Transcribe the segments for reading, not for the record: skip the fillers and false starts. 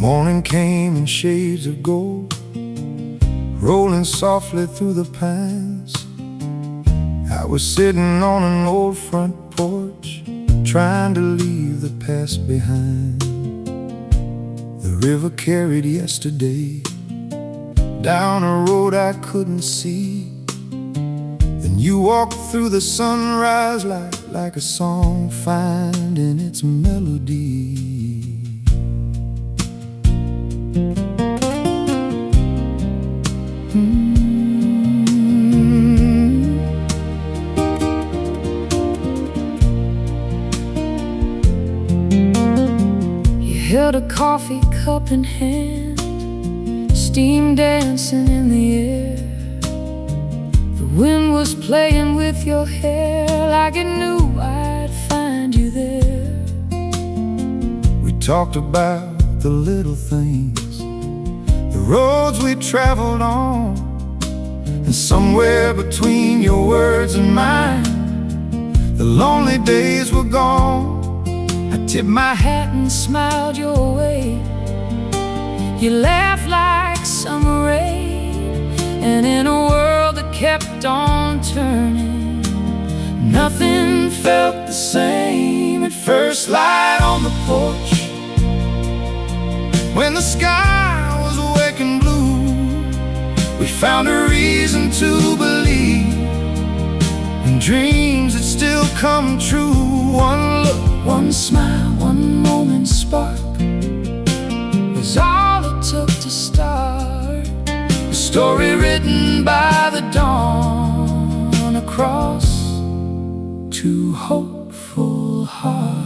Morning came in shades of gold, rolling softly through the pines. I was sitting on an old front porch, trying to leave the past behind. The river carried yesterday down a road I couldn't see. Then you walked through the sunrise like a song finding its melody. Held a coffee cup in hand, steam dancing in the air. The wind was playing with your hair like it knew I'd find you there. We talked about the little things, the roads we traveled on, and somewhere between your words and mine, the lonely days were gone. I tipped my hat and smiled your way. You laughed like summer rain, and in a world that kept on turning, nothing felt the same. At first light on the porch, when the sky was awake and blue, we found a reason to believe in dreams that still come true. One look, one smile, one moment's spark was all it took to start a story written by the dawn across two hopeful hearts.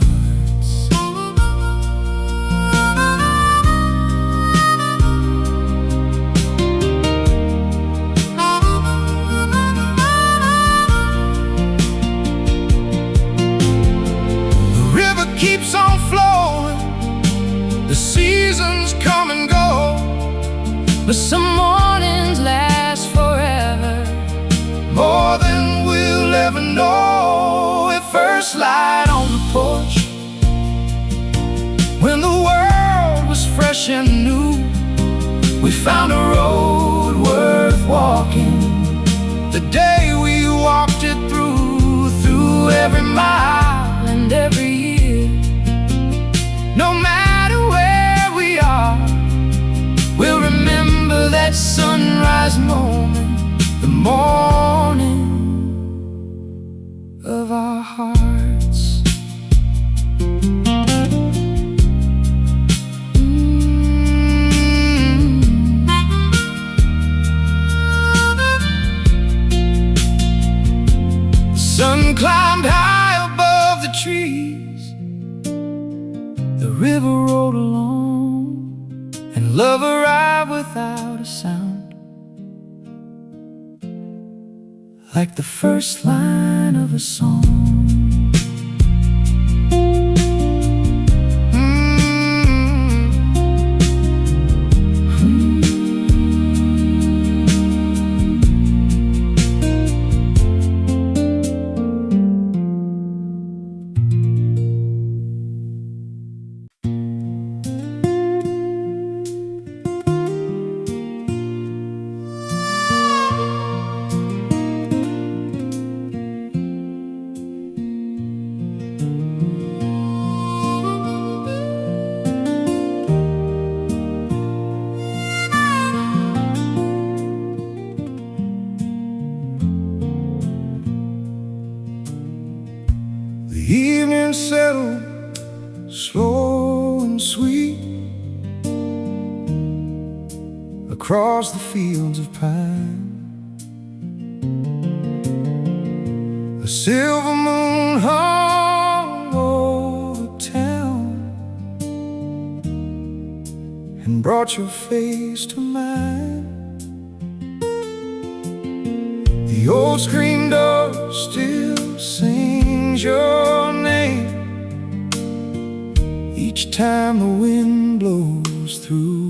Keeps on flowing, the seasons come and go, but some mornings last forever, more than we'll ever know. At first light on the porch, when the world was fresh and new, we found a road worth walking. The day we walked it through every mile and every year. No matter where we are, we'll remember that sunrise moment, the morning of our hearts. The sun climbed high above the trees, the river rolled along, and love arrived without a sound, like the first line of a song. The evening settled, slow and sweet, across the fields of pine. A silver moon hung over town and brought your face to mine. The old screen door still sings your name each time the wind blows through,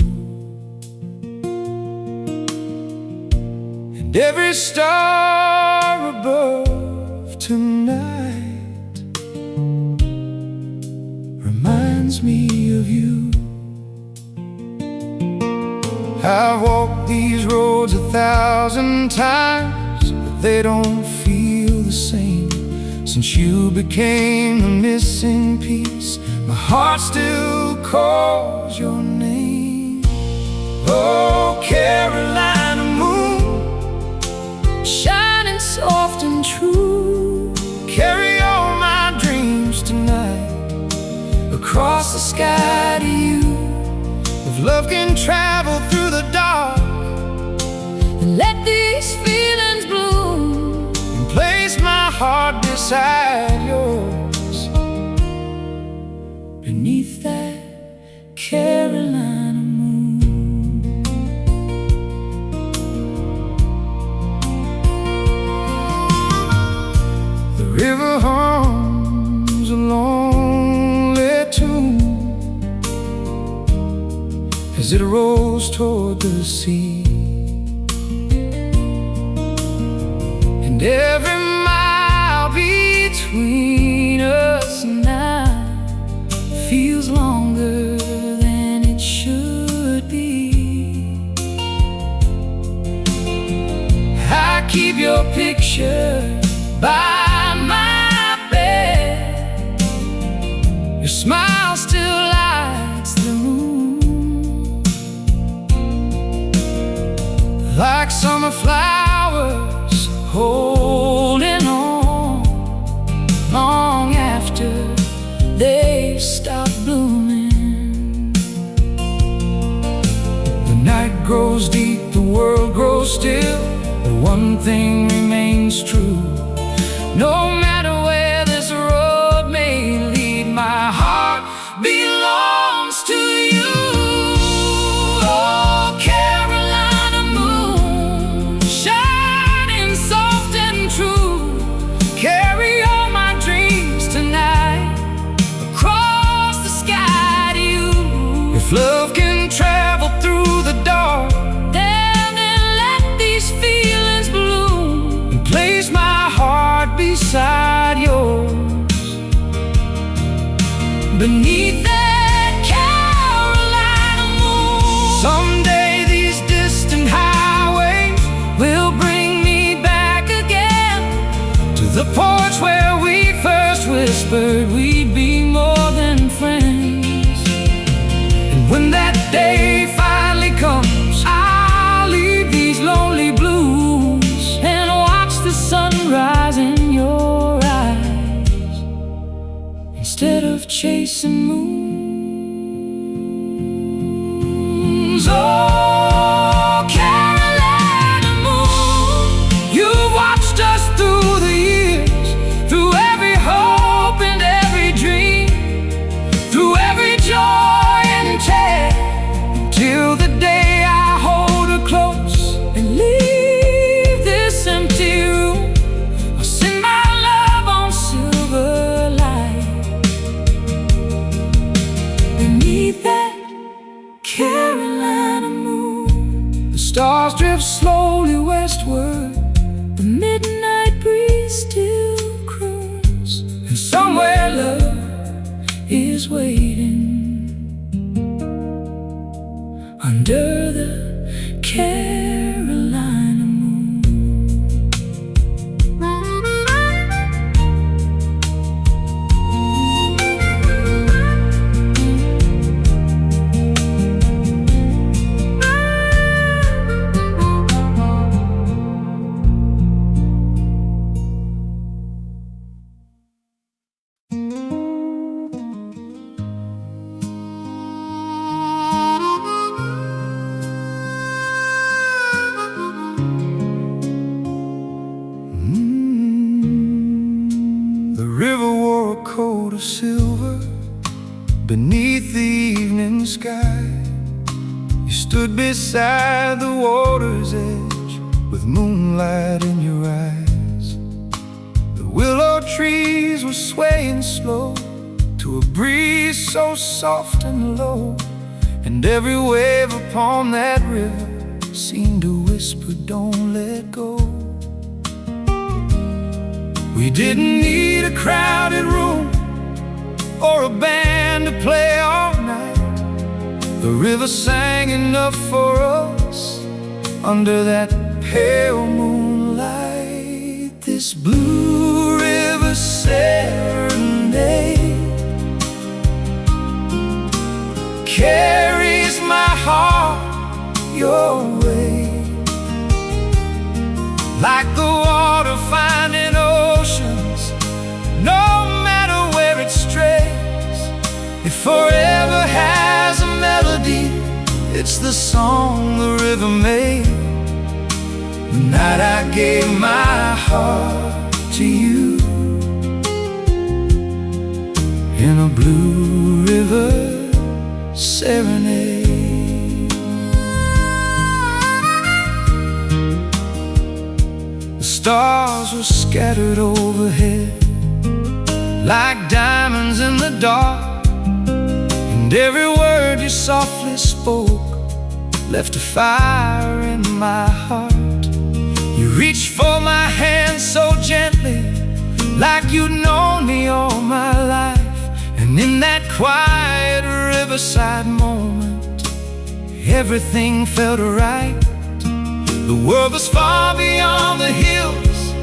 and every star above tonight reminds me of you. I've walked these roads 1,000 times, but they don't feel the same. Since you became the missing piece, my heart still calls your name. Oh, Carolina moon, shining soft and true, carry all my dreams tonight across the sky to you. If love can travel through the dark, and let these feelings bloom, and place my heart beside yours, beneath that Carolina moon. The river hums a lonely tune as it rolls toward the sea, and every mile between us now feels longer than it should be. I keep your picture by my bed, your smile still lights the room, like summer flowers holding on long after they've stopped blooming. The night grows deep, the world grows still, but one thing remains true. No matter where this road may lead, my heart belongs to you. Oh, Carolina moon, shining soft and true, carry all my dreams tonight across the sky to you. If love can travel through the dark, Then let these feelings bloom, and place my heart beside yours, beneath that Carolina moon. someday these distant highways Will bring me back again to the porch where we first whispered we'd be more than friends. And when that day finally comes, I'll leave these lonely blues and watch the sunrise in your eyes, instead of chasing moons. Oh, Carolina moon, you watched us through the years, through every hope and every dream, through every joy and tear, till the day I hold her close and leave this empty room. I'll send my love on silver light, beneath that Carolina moon. the stars drift slowly westward, The midnight breeze still croons, and somewhere love is waiting under the Carolina moon. The river wore a coat of silver beneath the evening sky. You stood beside the water's edge with moonlight in your eyes. The willow trees were swaying slow to a breeze so soft and low, and every wave upon that river seemed to whisper, don't let go. We didn't need a crowded room or a band to play all night. The river sang enough for us under that pale moonlight. This blue river serenade carries my heart your way, like the water finding oceans, no matter where it strays. It forever has a melody, it's the song the river made. The night I gave my heart to you, in a blue river serenade. The stars were scattered overhead like diamonds in the dark, and every word you softly spoke left a fire in my heart. You reached for my hand so gently, like you'd known me all my life. And in that quiet riverside moment, everything felt right. The world was far beyond the hills,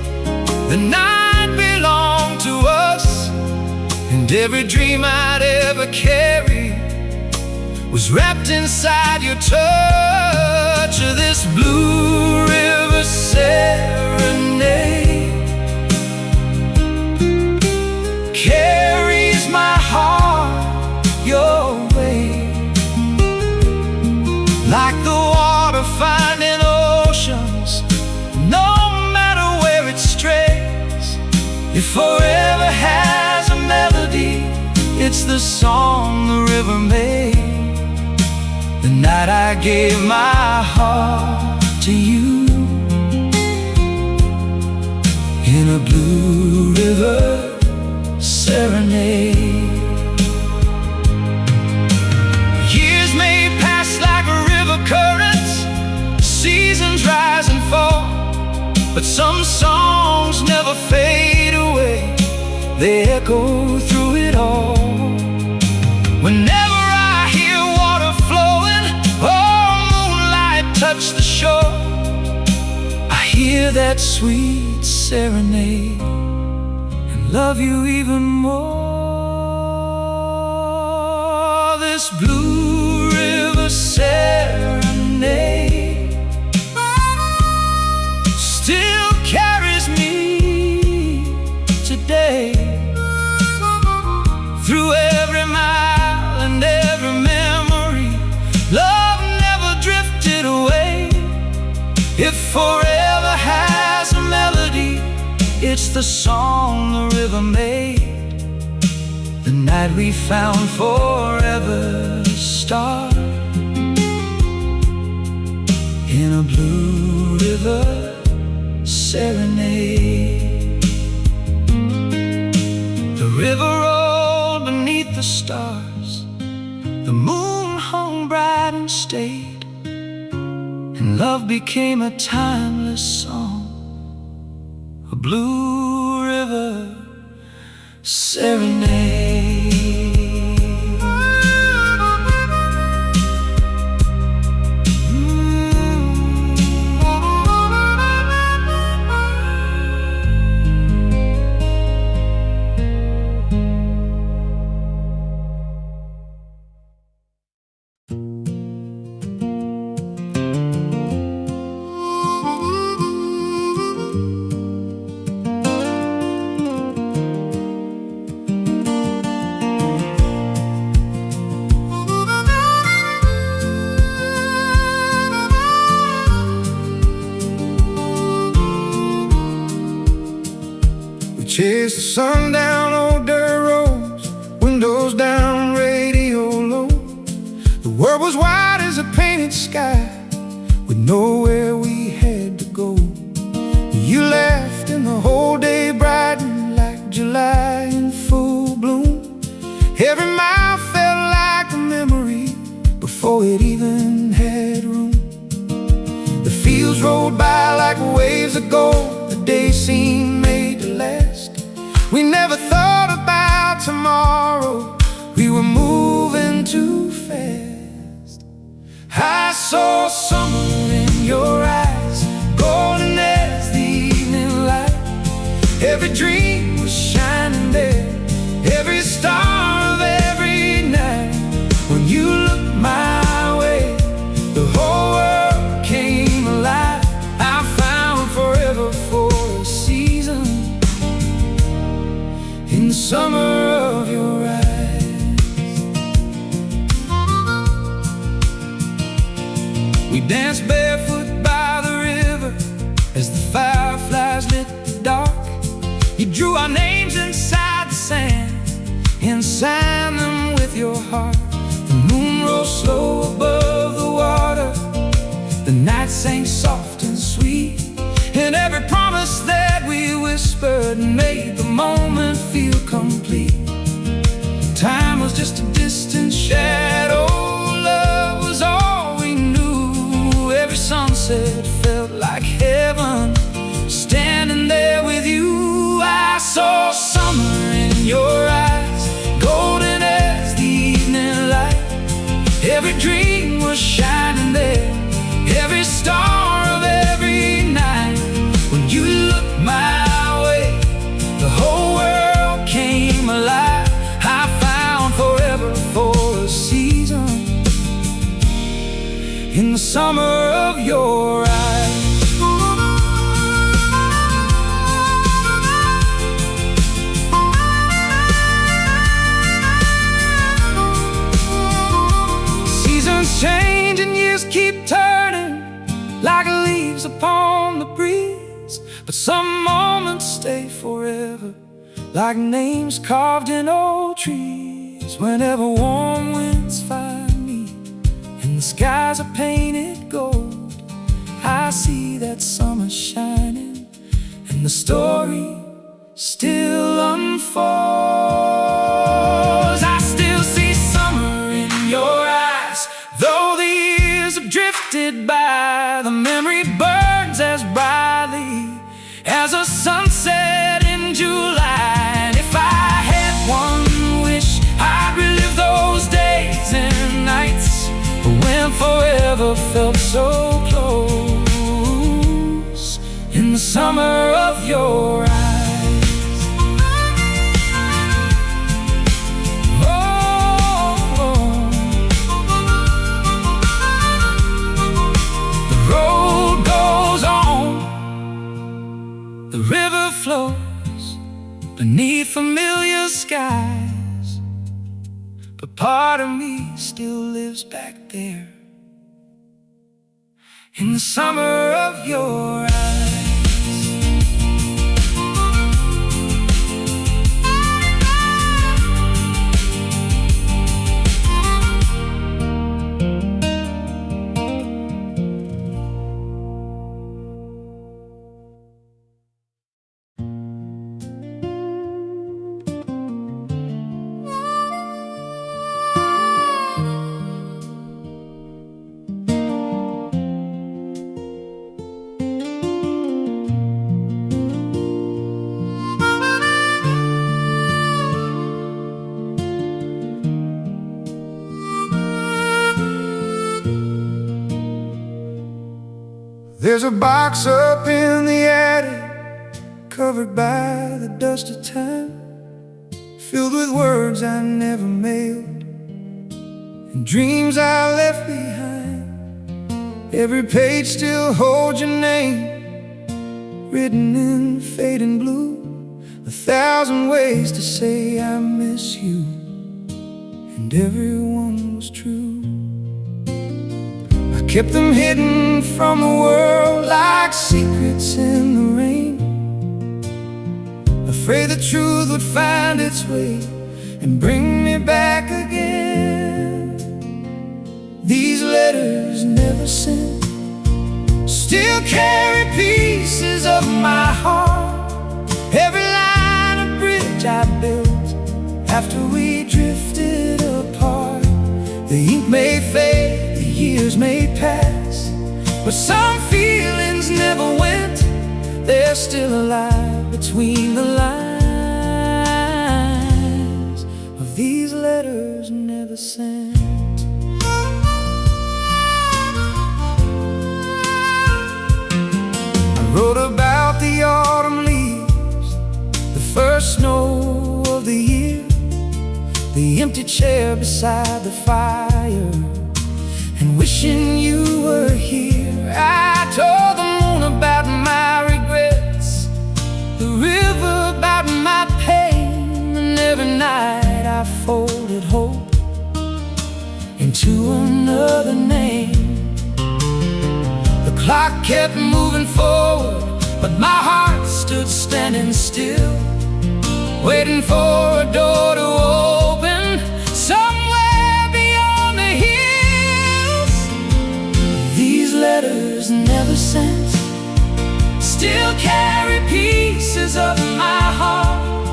the night belonged to us, and every dream I'd ever carried was wrapped inside your touch. Of this blue river serenade carries my heart your way, like the water finding oceans, no matter where it strays. It forever has a melody, it's the song the river made. The night I gave my heart to you, in a blue river serenade. Years may pass like river currents, seasons rise and fall, but some songs never fade away, they echo through it all. Whenever I hear water flowing or moonlight touch the shore, I hear that sweet serenade and love you even more. This blue river serenade still carries me today, through every mile and every memory. Love never drifted away, it forever has a melody, it's the song the river made. The night we found forever star, in a blue river serenade. The river rolled beneath the stars, the moon hung bright and stayed, and love became a timeless song, a blue river serenade. Chase the sun down old dirt roads, windows down, radio low. The world was wide as a painted sky, with nowhere we had to go. You left and the whole day brightened like July in full bloom. Every mile felt like a memory before it even had room. The fields rolled by like waves of gold, the days seemed made to last. We never thought about tomorrow, we were moving too fast. I saw summer in your eyes, Every dream was shining there, every star of every night. When you looked my way, the whole world came alive. I found forever for a season in the summer of your eyes. We danced barefoot by the river as the fireflies lit the dark. You drew our names inside the sand and signed them with your heart. The moon rose slow above the water, the night sang soft and sweet, and every promise that we whispered made the moment feel complete. Time was just a distant shadow, love was all we knew. Every sunset felt like heaven, standing there with you. I saw summer in your eyes, golden as the evening light. Every dream was shining there, every star of every night. When you looked my way, the whole world came alive. I found forever for a season in the summer of your eyes. Seasons change and years keep turning like leaves upon the breeze, but some moments stay forever, like names carved in old trees. Whenever warm winds find me and the skies are painted gold, I see that summer shining and the story still unfolds. I still see summer in your eyes, though the years have drifted by. The memory burns as brightly as a sunset in July. And if I had one wish, I'd relive those days and nights when forever felt so close in the summer of your eyes. The river flows beneath familiar skies, but part of me still lives back there in the summer of your eyes. There's a box up in the attic, covered by the dust of time, filled with words I never mailed and dreams I left behind. Every page still holds your name, written in fading blue. 1,000 ways to say I miss you, and every one was true. I kept them hidden from the world like secrets in the rain, afraid the truth would find its way and bring me back again. These letters never sent still carry pieces of my heart. Every line of bridge I built after we drifted apart. The ink may fade, the years may pass, but some feelings never went. They're still alive between the lines of these letters never sent. I wrote about the autumn leaves the empty chair beside the fire, and wishing you were here. I told the moon about my regrets, the river about my pain, and every night I folded hope into another name. The clock kept moving forward, but my heart stood standing still, waiting for a door to open somewhere beyond the hills. These letters never sent still carry pieces of my heart.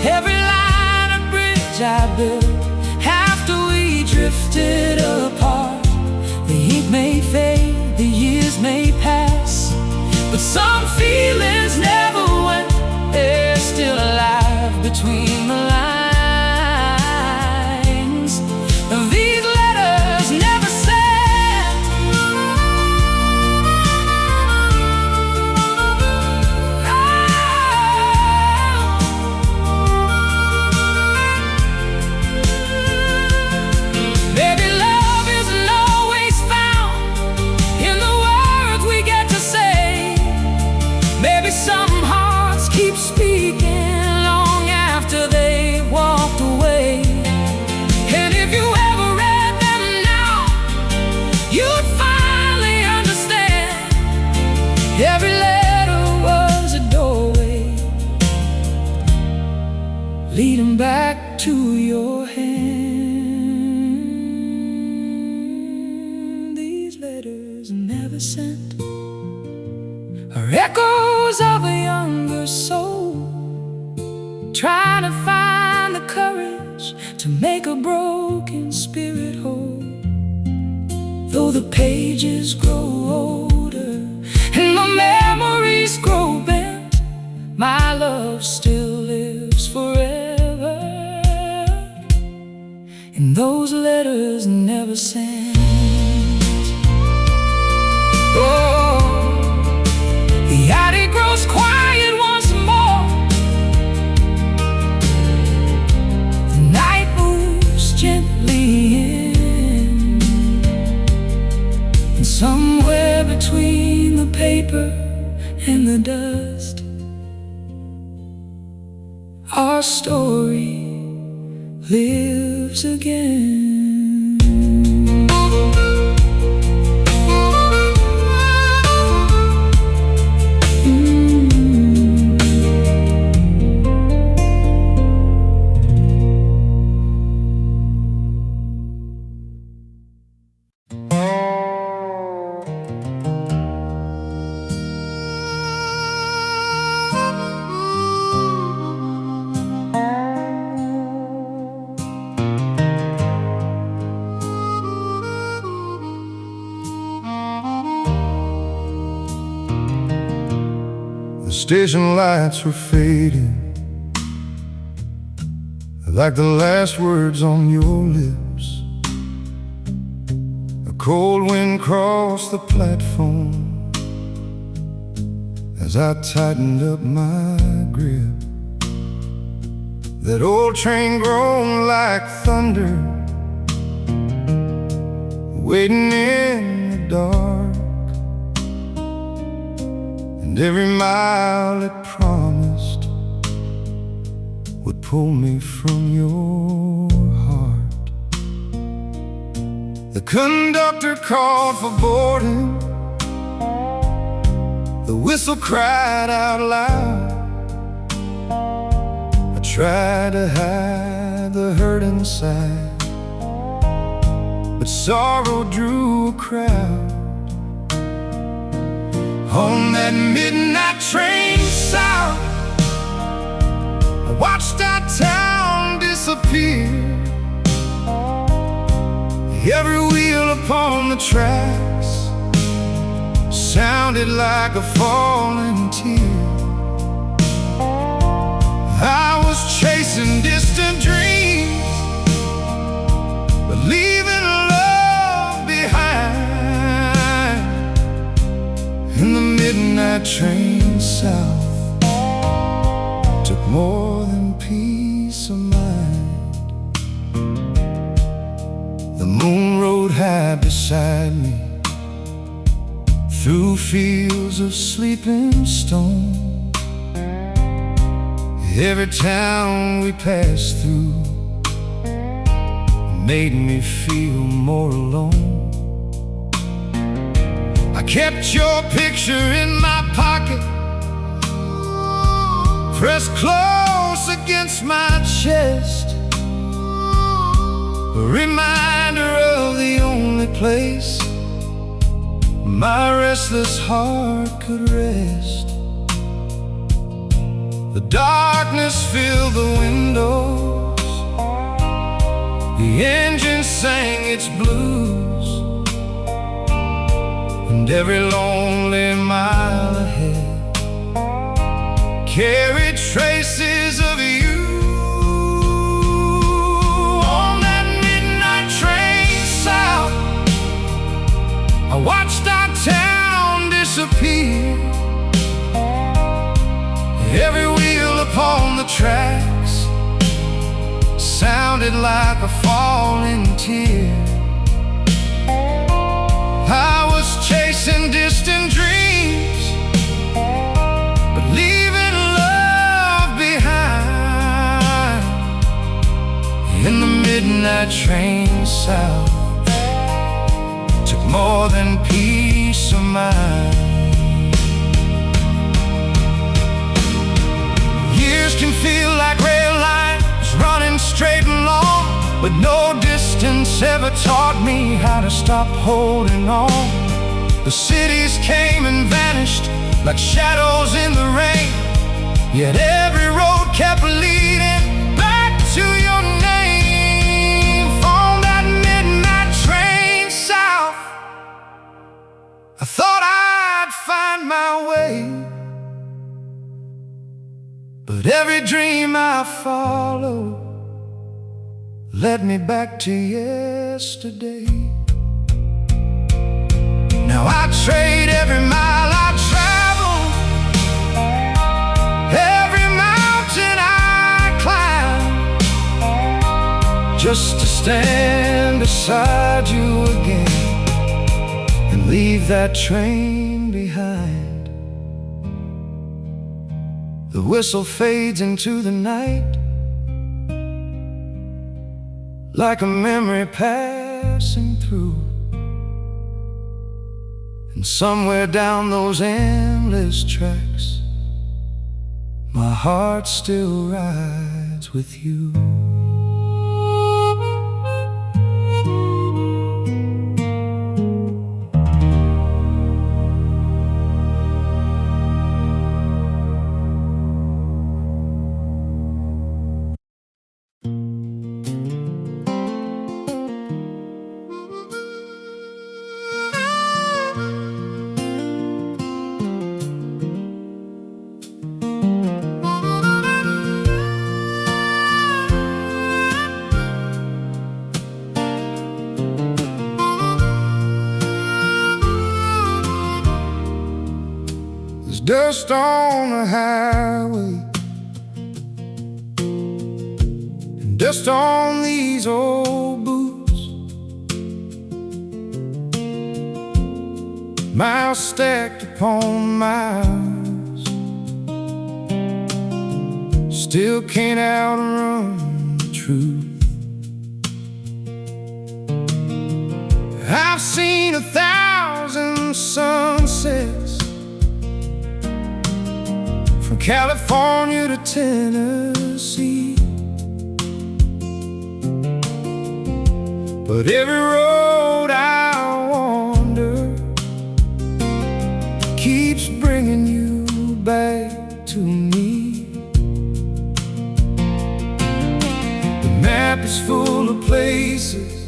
Every line of bridge I built after we drifted apart. The heat may fade, the years may pass, but some feelings never went. They're still alive between the lines of these letters never sent. Maybe love isn't always found in the words we get to say. Maybe some hearts keep speaking long after they walked away. And if you ever read them now, you'd finally understand. Every letter was a doorway leading back to your hand. These letters never sent are echoes of a younger soul, trying to find the courage to make a broken spirit whole. Though the pages grow older and the memories grow bent, my love still lives forever in those letters never sent. Oh, the attic grows quiet once more. The night moves gently in, and somewhere between the paper and the dust, our story lives again. The station lights were fading, like the last words on your lips. A cold wind crossed the platform as I tightened up my grip. That old train groaned like thunder, waiting in the dark. And every mile it promised would pull me from your heart. The conductor called for boarding, the whistle cried out loud. I tried to hide the hurt inside, but sorrow drew a crowd. On that midnight train south, I watched our town disappear. Every wheel upon the tracks sounded like a falling tear. I was chasing distant dreams, but leaving love behind. And the midnight train south took more than peace of mind. moon rode high beside me through fields of sleeping stone. Every town we passed through made me feel more alone. I kept your picture in my pocket, pressed close against my chest, a reminder of the only place my restless heart could rest. The darkness filled the windows, the engine sang its blues, and every lonely mile ahead carried traces of you. On that midnight train south, I watched our town disappear. Every wheel upon the tracks sounded like a falling tear. I was chasing distant dreams, but leaving love behind. In the midnight train south took more than peace of mind. Years can feel like rail lines running straight and long, but no distance ever taught me how to stop holding on. The cities came and vanished like shadows in the rain, yet every road kept leading back to your name. On that midnight train south, I thought I'd find my way, but every dream I followed led me back to yesterday. Now I trade every mile I travel, every mountain I climb, just to stand beside you again and leave that train behind. The whistle fades into the night like a memory passing through, and somewhere down those endless tracks my heart still rides with you. Dust on the highway and dust on these old boots, miles stacked upon miles, still can't outrun the truth. I've seen 1,000 sunsets from California to Tennessee, but every road I wander keeps bringing you back to me. The map is full of places,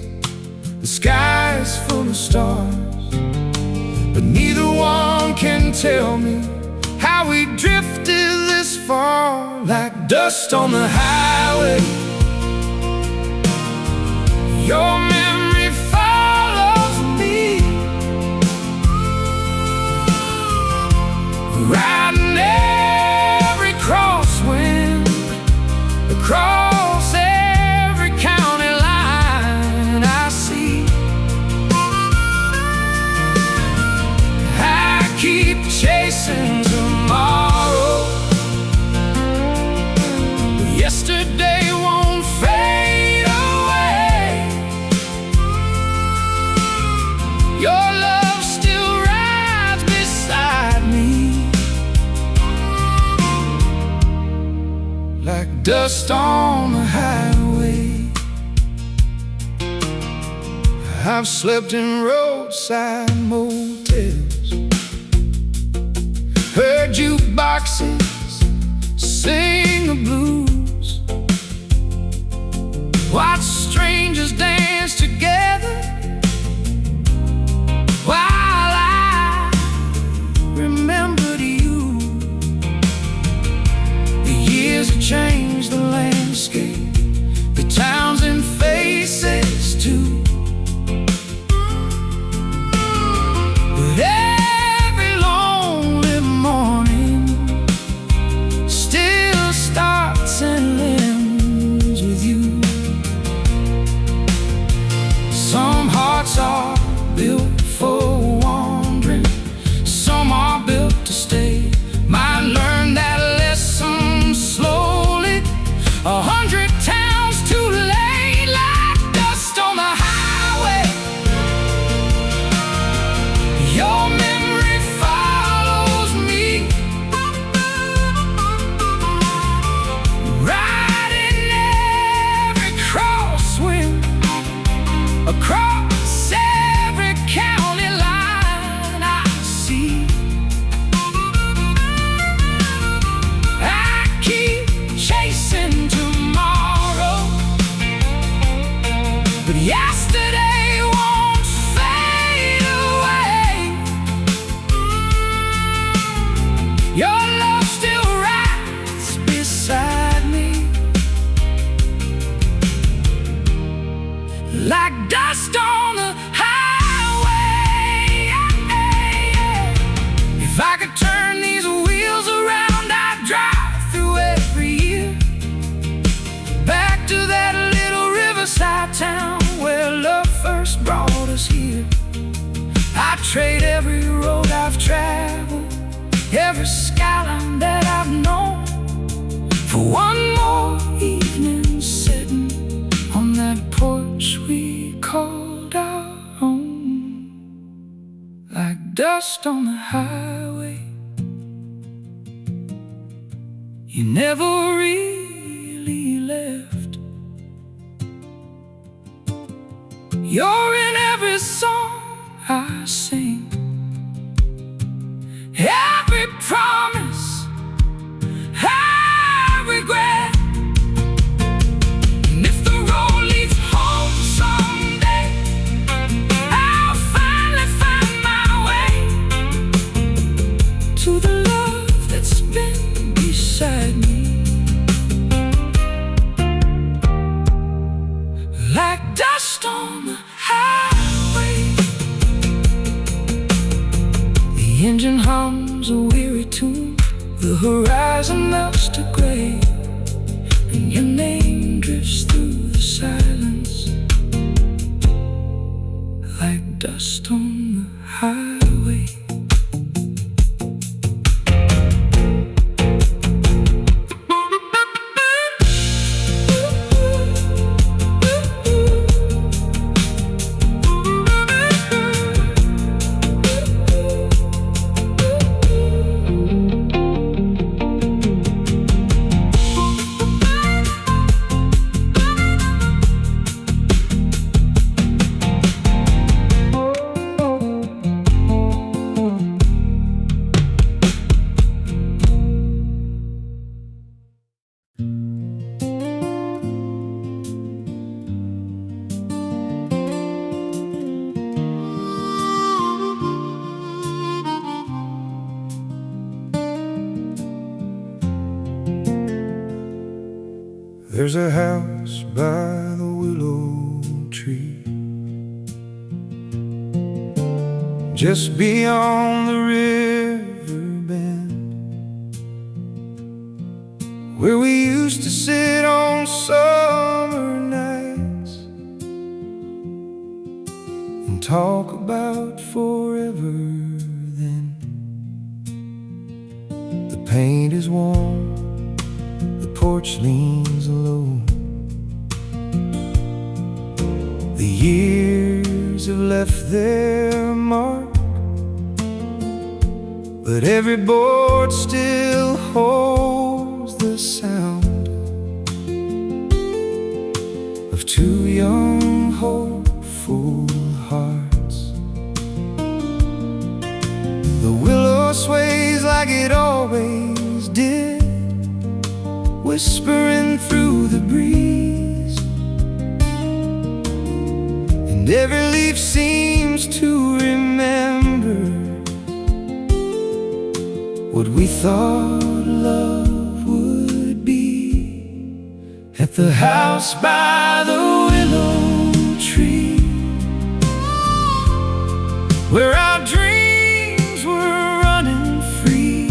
the sky is full of stars, but neither one can tell me how we drifted this far. Like dust on the highway, your memory follows me, riding every crosswind, across every county line I see. Your love still rides beside me like dust on the highway. I've slept in roadside motels, heard jukeboxes sing the blues, watched strangers dance together while I remembered you. The years have changed the landscape, the towns and faces too. But every lonely morning still starts and ends with you. Some hearts are built for wandering, some are built to stay. Mine learned that lesson slowly, 100 towns too late, like dust on the highway. Your memory follows me, right in every crosswind, across every county line I see. I keep chasing tomorrow, but yesterday won't fade away. Your love still rides beside me like dust on the highway. If I could turn these wheels around, I'd drive through every year, back to that little riverside town where love first brought us here. I'd trade every road I've traveled, every skyline that I've known, for one more evening sitting on that porch we called our own. Like dust on the highway, you never really left. You're in every song I sing, every promise I regret. And if the road leads home someday, I'll finally find my way to the love that's been beside me, like dust on the highway. The engine hums a weary tune, the horizon melts to gray, and your name drifts through the silence like dust on the highway. There's a house by the willow tree, just beyond the river bend, where we used to sit on summer nights and talk about forever then. The paint is warm, the porch leans low, the years years have left their mark, but every board still holds the sound of two young, hopeful hearts. The willow sways like it always did, whispering through the breeze, and every leaf seems to remember what we thought love would be. At the house by the willow tree, where our dreams were running free,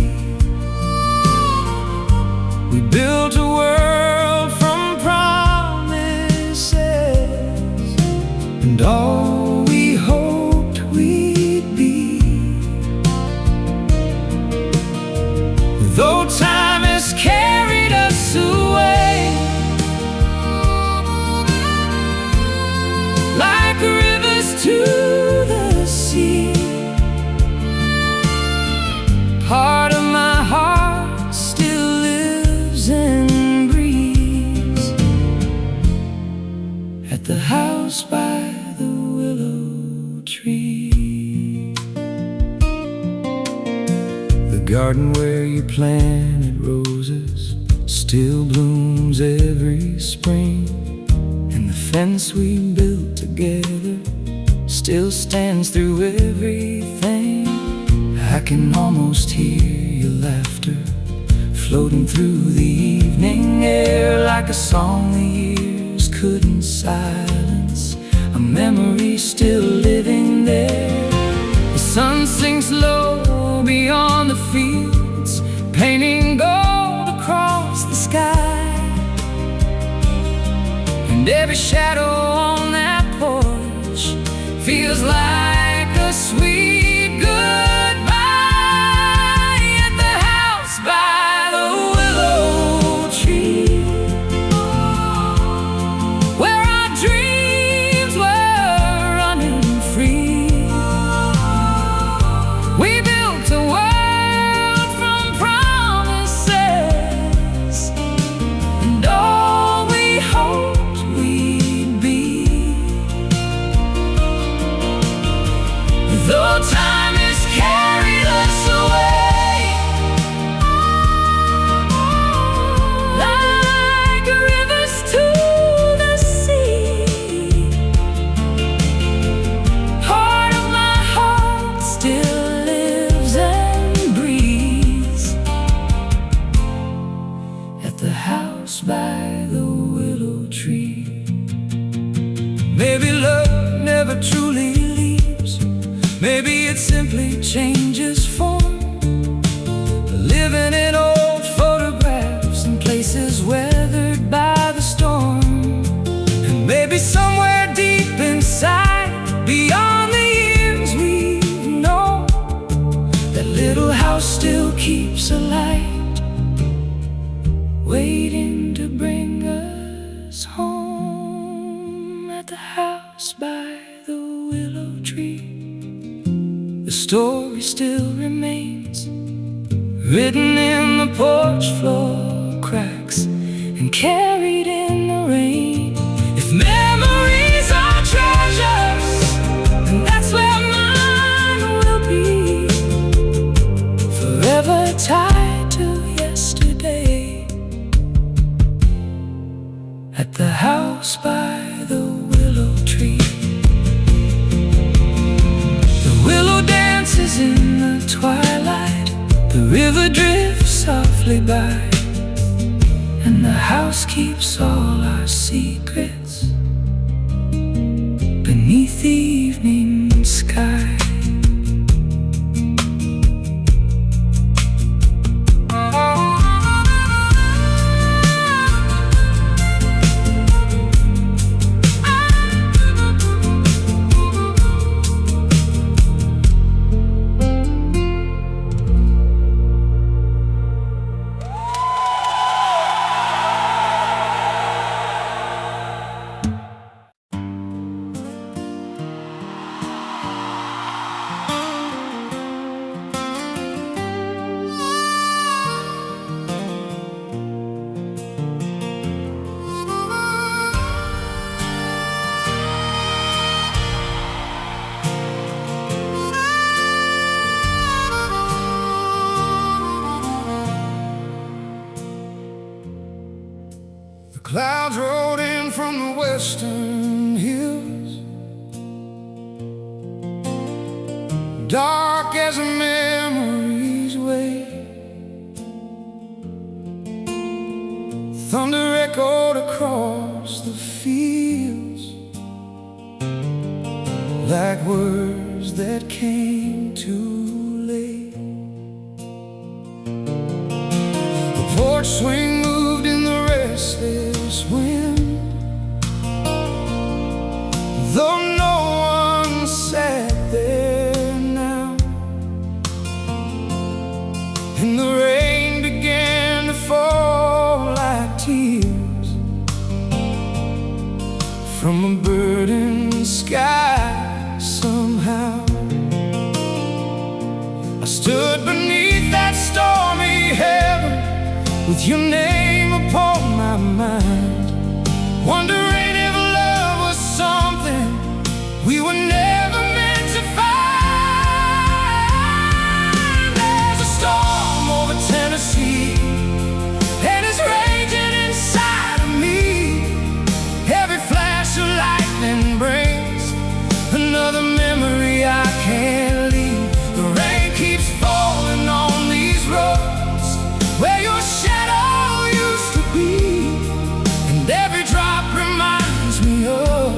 we built a world from promises, and all we hoped we'd be. Though time has carried us away, like rivers to the sea, part of my heart still lives and breathes at the house by the willow tree. The garden where you planted roses still blooms every spring, and the fence we built together still stands through everything. I can almost hear your laughter floating through the evening air, like a song the years couldn't silence, a memory still living there. The sun sinks low beyond the fields, painting gold across the sky, and every shadow on that porch feels like a sweet goodbye. At the house by the willow tree, where our dreams were running free, we built a world from promises, and all we hoped we'd be. Though time has carried us away, like rivers to the sea, part of my heart still lives and breathes at the house by the willow tree. Maybe love never truly leaves, maybe it simply changes form, living in old photographs in places weathered by the storm. And maybe somewhere deep inside, beyond the years we've known, that little house still keeps a light, waiting to bring us home. At the house by the willow tree, the story still remains, written in the porch floor cracks and carried in the rain. If memories are treasures, then that's where mine will be, forever tied to yesterday. At the house by the willow tree, the willow dances in the twilight, the river drifts softly by, and the house keeps all our secrets beneath the evening sky. from the western hills, dark as a memory's way. Thunder echoed across the fields like words that came too late. The porch swing moved in the restless wind, though no one sat there now. And the rain began to fall like tears from a burdened sky. Somehow I stood beneath that stormy heaven with your name upon my mind, wondering if love was something we were never meant to find. There's a storm over Tennessee, and it's raging inside of me. Every flash of lightning brings another memory I can't leave. The rain keeps falling on these roads where your shadow used to be, and every drop reminds me of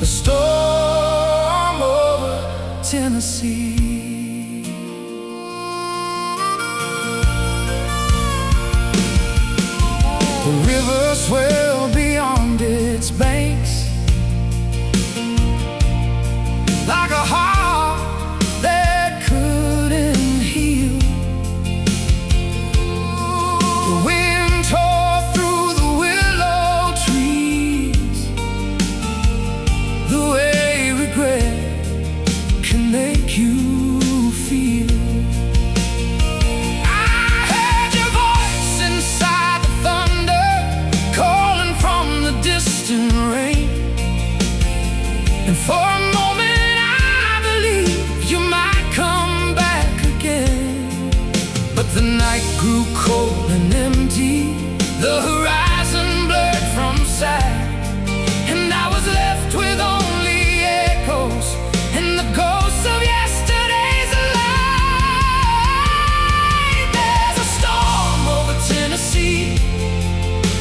the storm over Tennessee. The river swelled beyond its banks like a heart that couldn't heal. The wind tore through the willow trees the way regret can make you feel. I heard your voice inside the thunder, calling from the distant rain, and for a moment the night grew cold and empty, the horizon blurred from sight, and I was left with only echoes and the ghosts of yesterday's light. There's a storm over Tennessee,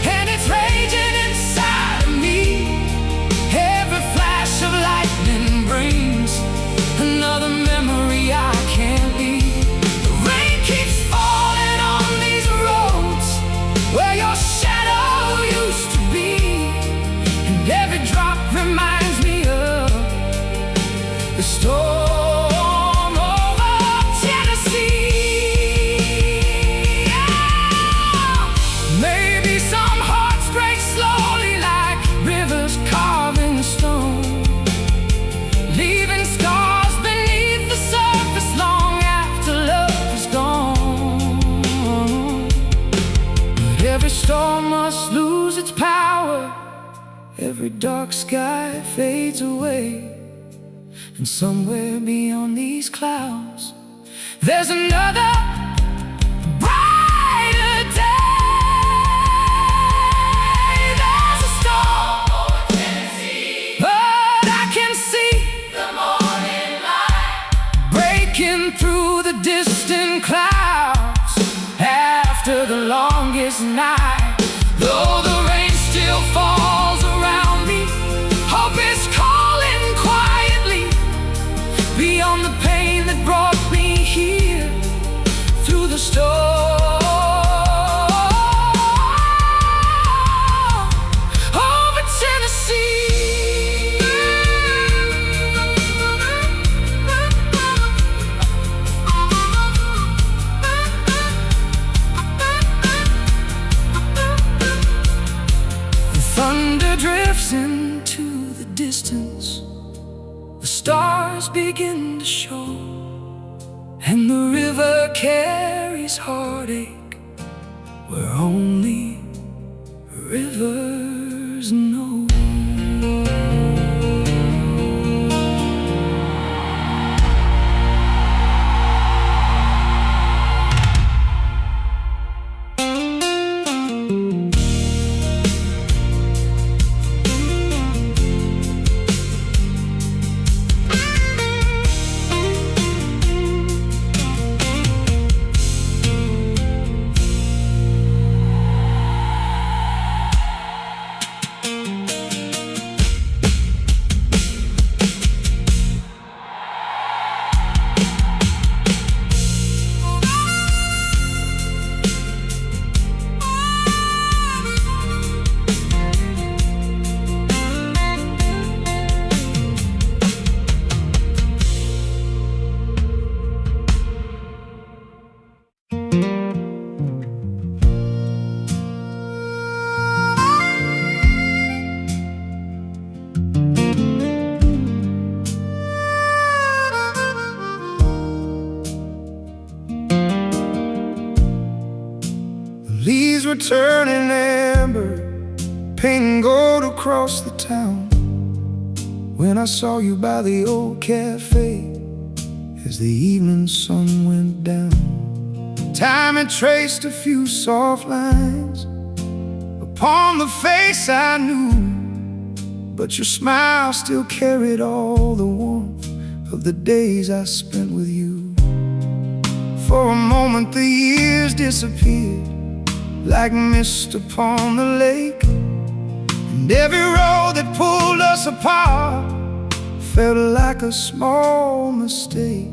and it's raging inside of me. Every flash of lightning brings another memory I can't leave. Keeps falling on these roads where your shadow used to be, and every drop reminds me of the storm over Tennessee. Maybe some hearts break slowly like rivers carving stone, leaving scars beneath the surface long after love is gone. Every storm must lose its power, every dark sky fades away, and somewhere beyond these clouds there's another brighter day. There's a storm over Tennessee, but I can see the morning light breaking through the distant clouds after the longest night. Though the rain still falls around me, hope is calling quietly beyond the pain that brought me here through the storm over Tennessee. Thunder drifts into the distance, the stars begin to show, and the river carries heartache where only rivers know. were turning amber, painting gold across the town, when I saw you by the old cafe as the evening sun went down. Time had traced a few soft lines upon the face I knew, but your smile still carried all the warmth of the days I spent with you. For a moment the years disappeared like mist upon the lake, and every road that pulled us apart felt like a small mistake.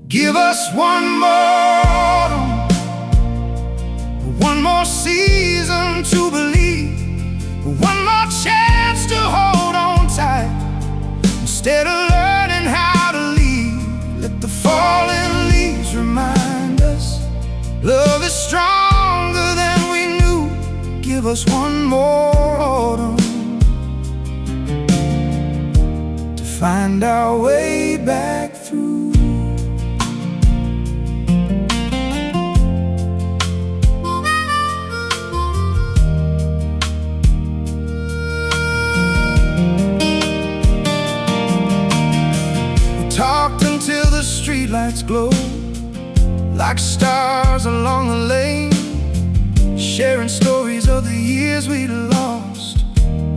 Give us one more autumn, one more season to believe, one more chance to hold on tight. Instead of learning how to leave, let the falling leaves remind us love is stronger than we knew. Give us one more autumn to find our way back through. Talked until the streetlights glowed like stars along the lane, sharing stories of the years we lost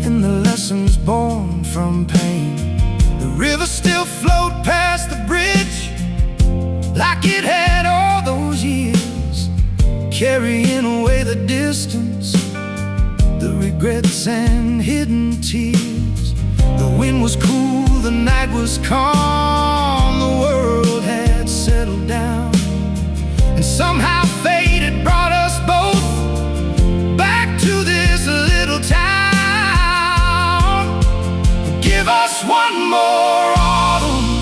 and the lessons born from pain. The river still flowed past the bridge like it had all those years, carrying away the distance, the regrets and hidden tears. The wind was cool, the night was calm, the world had settled down, and somehow fate had brought us both back to this little town. Give us one more autumn,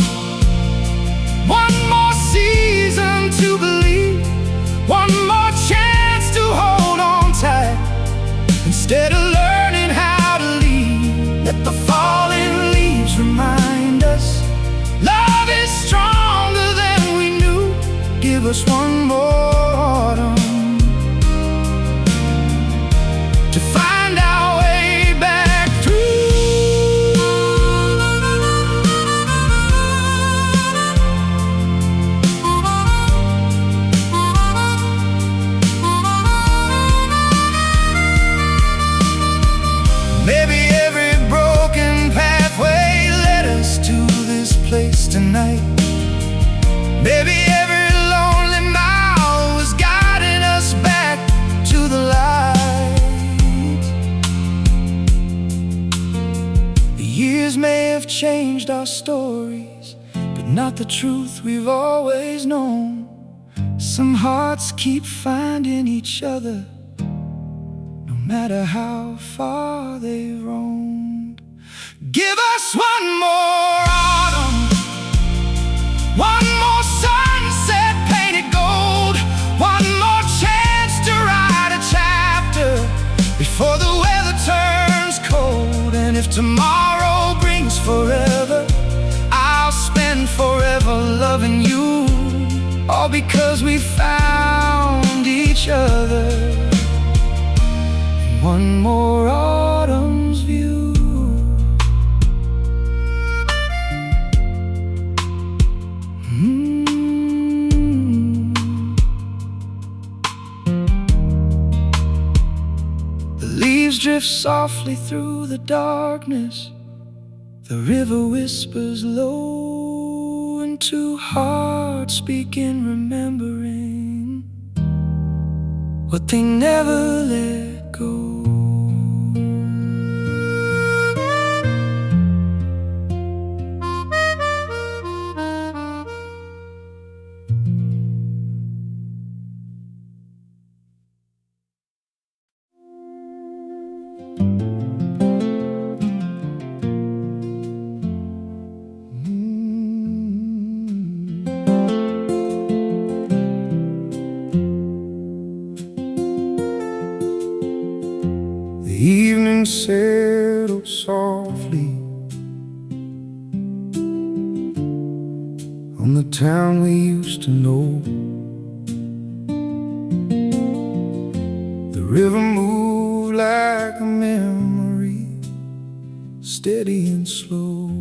one more season to believe, one more chance to hold on tight. Instead of learning how to leave, let the falling leaves remind us love is stronger than we knew. Give us one more autumn to find our way back through. Maybe every broken pathway led us to this place tonight. Maybe every lonely mile was guiding us back to the light. The years may have changed our stories, but not the truth we've always known. Some hearts keep finding each other, no matter how far they've roamed. Give us one more autumn, one more sunset painted gold, one more chance to write a chapter before the weather turns cold. And if tomorrow brings forever, I'll spend forever loving you, all because we found each other in one more autumn's view. The leaves drift softly through the darkness, the river whispers low, and two hearts speak in remembering what they never let go. The evening settled softly on the town we used to know. river moved like a memory, steady and slow.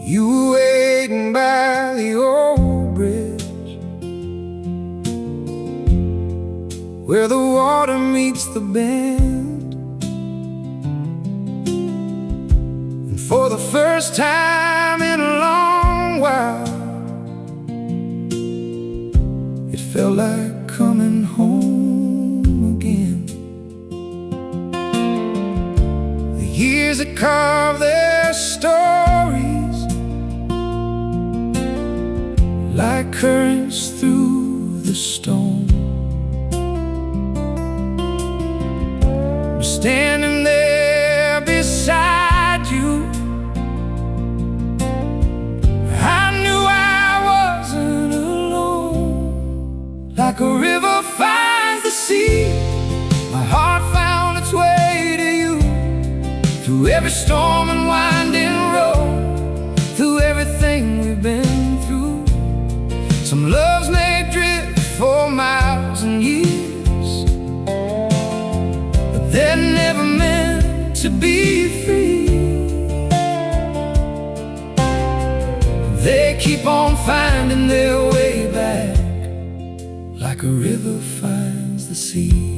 You were waiting by the old bridge, where the water meets the bend. And for the first time in a long while, it felt like coming home again. The years that carved their stories like currents through the stone. I'm standing there beside you. I knew I wasn't alone. Like a river finds the sea, my heart found its way to you. Through every storm and winding road, through everything we've been through. Some loves may drift for miles and years, but they're never meant to be free. They keep on finding their way back, like a river finds the sea.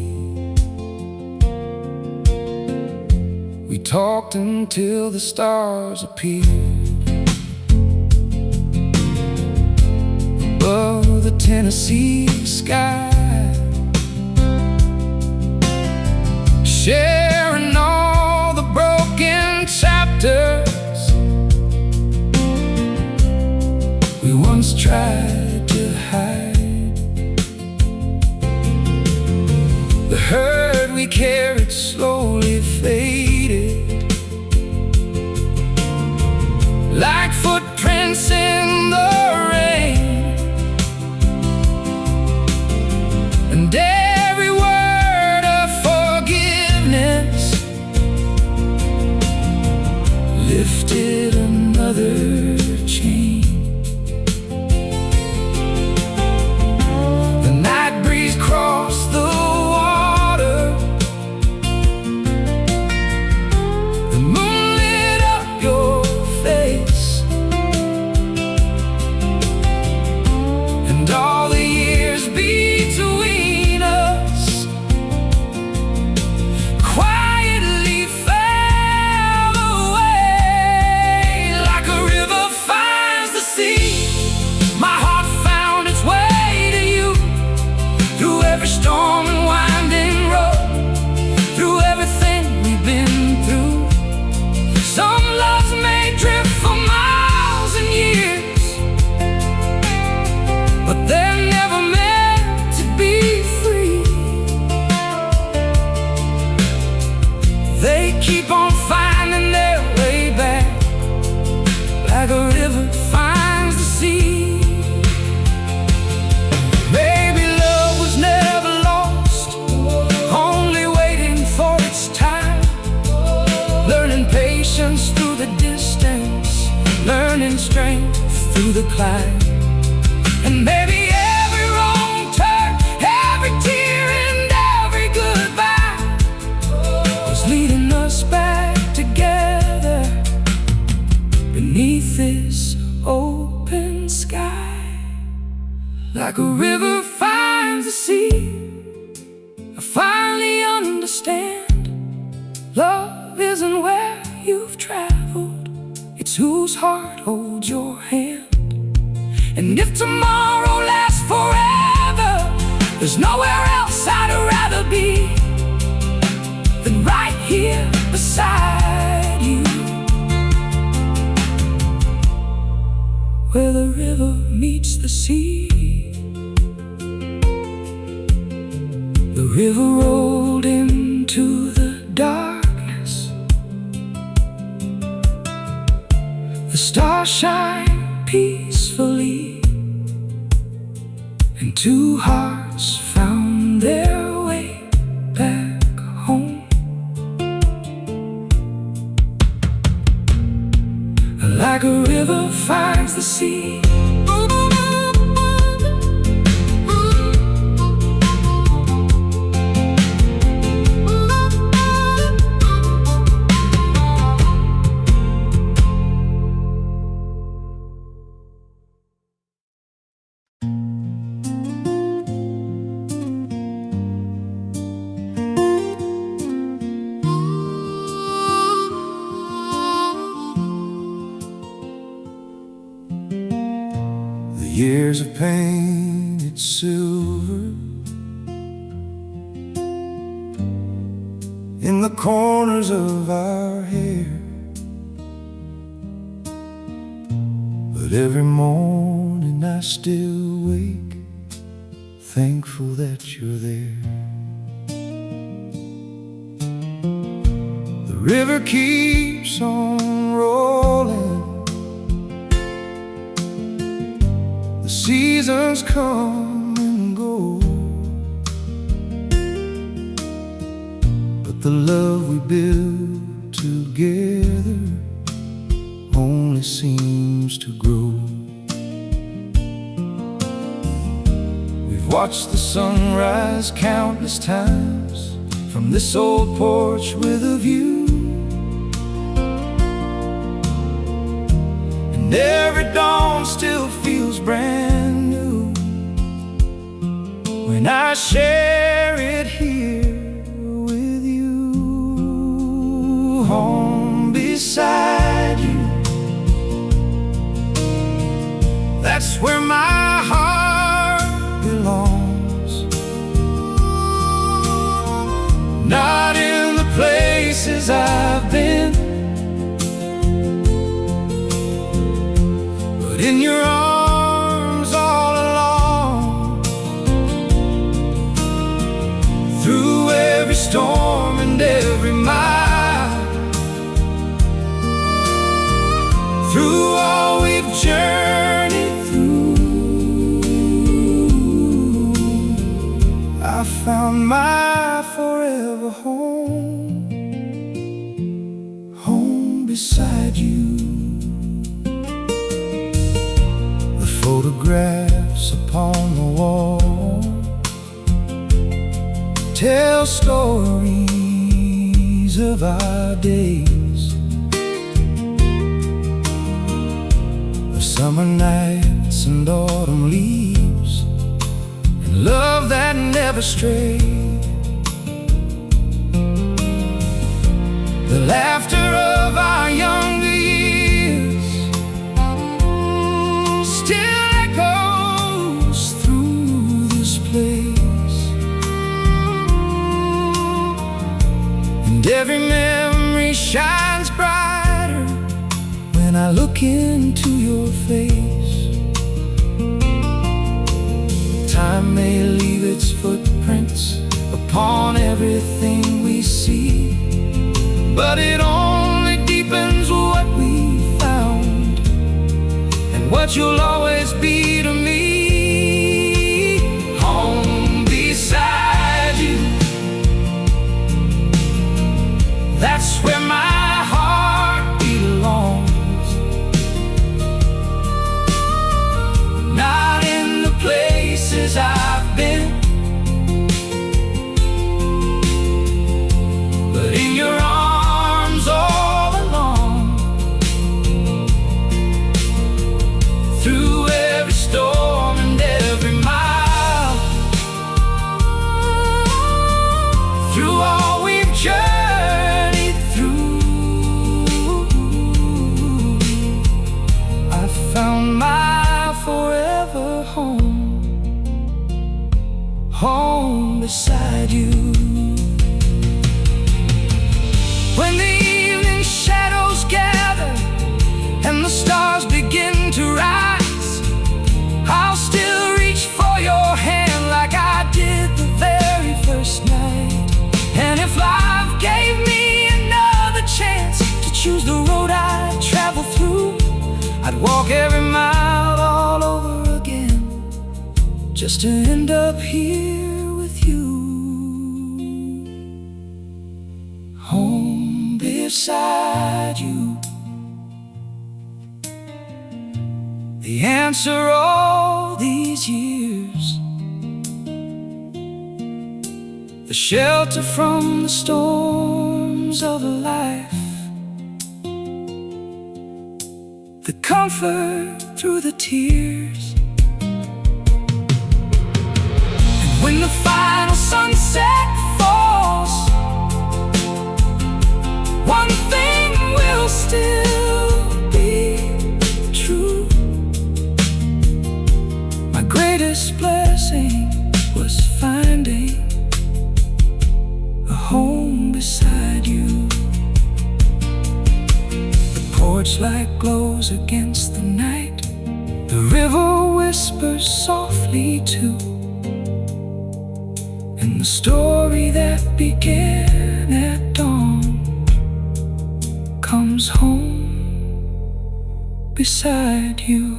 We talked until the stars appeared above the Tennessee sky, sharing all the broken chapters we once tried to hide. The hurt we carried slowly faded, like footprints in the rain. And every word of forgiveness lifted another chain. The night breeze crossed the water, the moon lit up your face, and all the years between us quietly fell away. Like a river finds the sea, my heart found its way to you. Through every storm and winding road, through everything we've been through. Some loves may drift for miles and years, but they're never meant to be free. They keep on finding their way back, like a river finds the sea. Maybe love was never lost, only waiting for its time. Learning patience through the distance, learning strength through the climb. And maybe every wrong turn, every tear and every goodbye was leading us back together beneath this open sky. Like a river finds the sea, I finally understand. Love isn't where you've traveled, it's whose heart holds your hand. And if tomorrow lasts forever, there's nowhere else I'd rather be than right here beside you, where the river meets the sea. The river rolled into the darkness, the stars shine peacefully, and two hearts found their way back home. Like a river finds the sea, years of pain, it's silver in the corners of our hair. But every morning I still wake, thankful that you're there. The river keeps on rolling, the seasons come and go, but the love we build together only seems to grow. We've watched the sunrise countless times from this old porch with a view, and every dawn still feels brand new when I share it here with you. Home beside you, that's where my heart belongs. Not in the places I've been, but in your arms all along. Through every storm and every mile, through all we've journeyed through, I found my forever home, home beside you. The photographs upon the wall tell stories of our days, of summer nights and autumn leaves, and love that never strayed. The laughter of our younger years still echoes through this place, and every memory shines brighter when I look into your face. Time may leave its footprints upon everything we see, but it only deepens what we found and what you'll always be to me. Home beside you, that's where my heart belongs. Not in the places I've been, but in your arms all along. Through every storm and every mile, through all we've journeyed through, I found my forever home, home beside you. When the evening shadows gather and the stars begin to rise, I'll still reach for your hand like I did the very first night. And if life gave me another chance to choose the road I'd travel through, I'd walk every mile all over again, just to end up here with you. Home beside you, the answer all these years, the shelter from the storms of life, the comfort through the tears. And when the final sunset falls, one thing will still be true. porch light glows against the night. The river whispers softly too, and the story that began at dawn comes home beside you.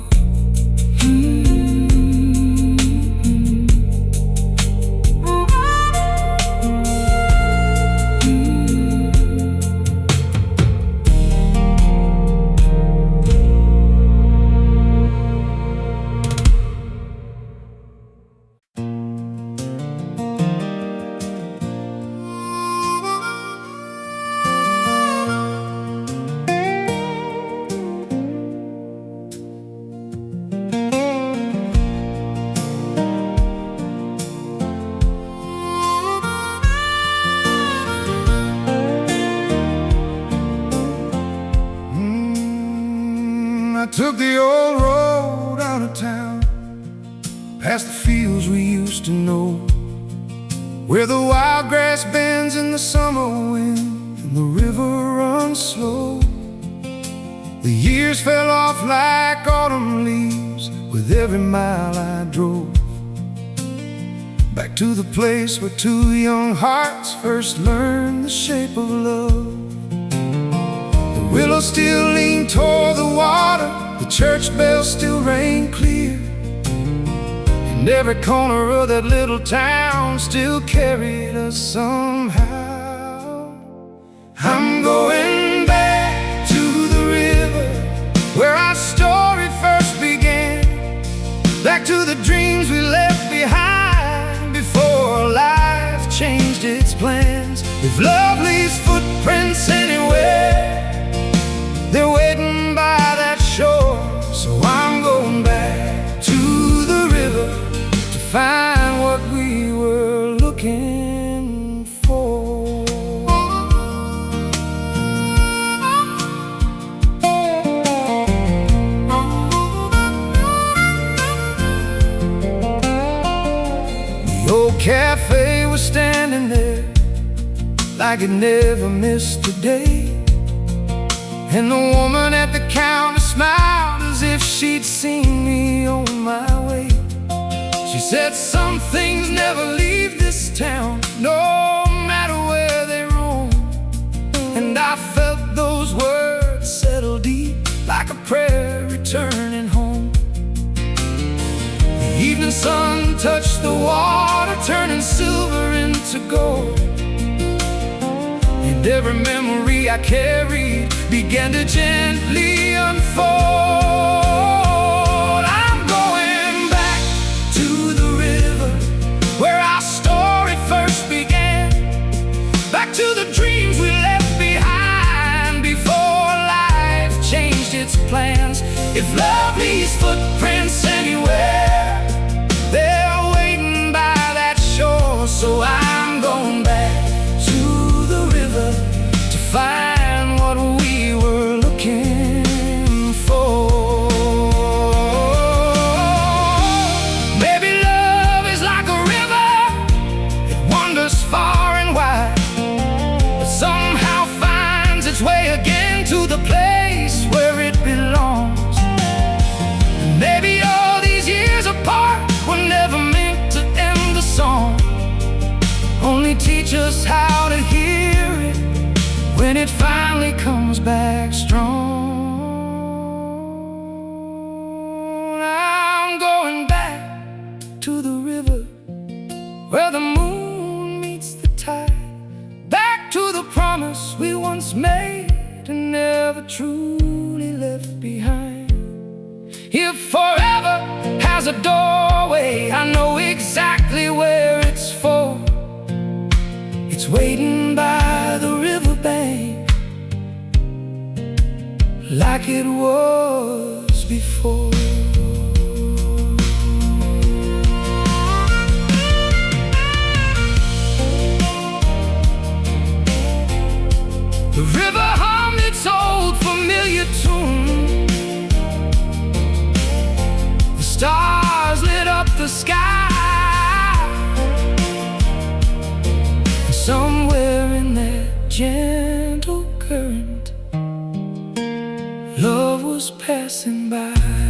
I took the old road out of town, past the fields we used to know, where the wild grass bends in the summer wind and the river runs slow. The years fell off like autumn leaves with every mile I drove, back to the place where two young hearts first learned the shape of love. The willows still lean toward the water, the church bells still ring clear, and every corner of that little town still carried us somehow. I'm going back to the river where our story first began, back to the dreams we left behind before life changed its plans. If love leaves footprints anywhere, they're waiting by that shore. So I'm going back to the river to find what we were looking for. The old cafe was standing there like it never missed a day, and the woman at the counter smiled as if she'd seen me on my way. She said, some things never leave this town, no matter where they roam. And I felt those words settle deep like a prayer returning home. The evening sun touched the water, turning silver into gold, and every memory I carried began to gently unfold. I'm going back to the river where our story first began, back to the dreams we left behind before life changed its plans. If love leaves footprints anywhere, they're waiting by that shore. So I'm going back to the river to find what we were looking for. Maybe love is like a river, it wanders far and wide, but somehow finds its way again to the place where it belongs. And maybe all these years apart were never meant to end the song, only teach us how to hear it when it finally comes back strong. I'm going back to the river where the moon meets the tide, back to the promise we once made and never truly left behind. If forever has a doorway, I know exactly where it's for. It's waiting by the riverbank like it was before. The river hummed its old familiar tune, the stars lit up the sky, and somewhere in that gentle current Love was passing by.